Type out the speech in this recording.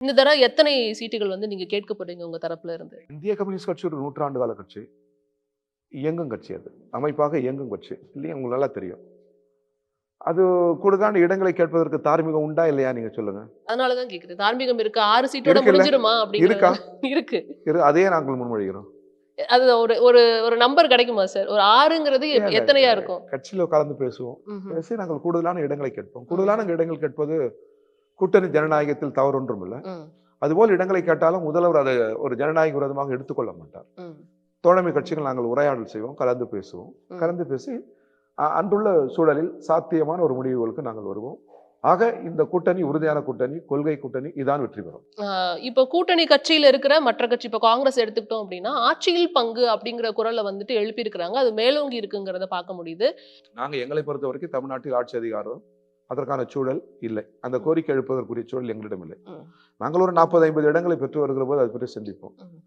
இந்த தடவை எத்தனை சீட்டுகள் வந்து நீங்க கேட்க போறீங்க உங்க தரப்புல இருந்து? இந்திய கம்யூனிஸ்ட் கட்சி ஒரு 100 ஆண்டு கால கட்சி. இயங்கும் கட்சி அது. அமைப்பாக இயங்கும் கட்சி. இல்லையா உங்களுக்கு நல்லா தெரியும். அது கூடுதலான இடங்களை கேட்பதற்கு தார்மீகம் உண்டா இல்லையா நீங்க சொல்லுங்க. அதனால தான் கேட்கிறேன். தார்மீகம் இருக்கு. 6 சீட்டோட இருக்குல்ல? முடிஞ்சிருமா அப்படிங்கிற இருக்கா? இருக்கு. அதையே நாங்கள் முன்மொழிகிறோம். அது ஒரு ஒரு ஒரு நம்பர் கிடைக்குமா சார்? ஒரு 6ங்கிறது இல்ல. எத்தனையா இருக்கும்? கட்சியில கலந்து பேசுவோம். ம்ஹ்ம். பேசி நாங்கள் கூடுதலான இடங்களை கேட்போம். ம். கூடுதலான இடங்கள் கேட்பது கூட்டணி ஜனநாயகத்தில் தவறு ஒன்றும் இல்ல. ம். அதுபோல் இடங்களை கேட்டாலும் முதல்வர் அதை ஒரு ஜனநாயக விரோதமாக எடுத்துக்கொள்ள மாட்டார். ம். தோழமை கட்சிகள் நாங்கள் உரையாடல் செய்வோம், கலந்து பேசுவோம். ம். கலந்து பேசி அன்றுள்ள சூழலில் சாத்தியமான ஒரு முடிவுகளுக்கு நாங்கள் வருவோம். ஆக இந்த கூட்டணி உறுதியான கூட்டணி, கொள்கை கூட்டணி இதான் வெற்றி பெறும். இப்போ கூட்டணி கட்சியில இருக்கிற மற்ற கட்சி இப்போ காங்கிரஸ் எடுத்துக்கிட்டோம் அப்படின்னா, ஆட்சியில் பங்கு அப்படிங்கிற குரல வந்துட்டு எழுப்பியிருக்கிறாங்க. அது மேலோங்கி இருக்குங்கிறத பார்க்க முடியுது. நாங்க எங்களை பொறுத்தவரைக்கும் தமிழ்நாட்டில் ஆட்சி அதிகாரம் அதற்கான சூழல் இல்லை. அந்த கோரிக்கை எழுப்பதற்குரிய சூழல் எங்களிடம் இல்லை. ம். நாங்கள் ஒரு 40, 50 இடங்களை பெற்று வருகிற போது அதை பற்றி சிந்திப்போம். ம்.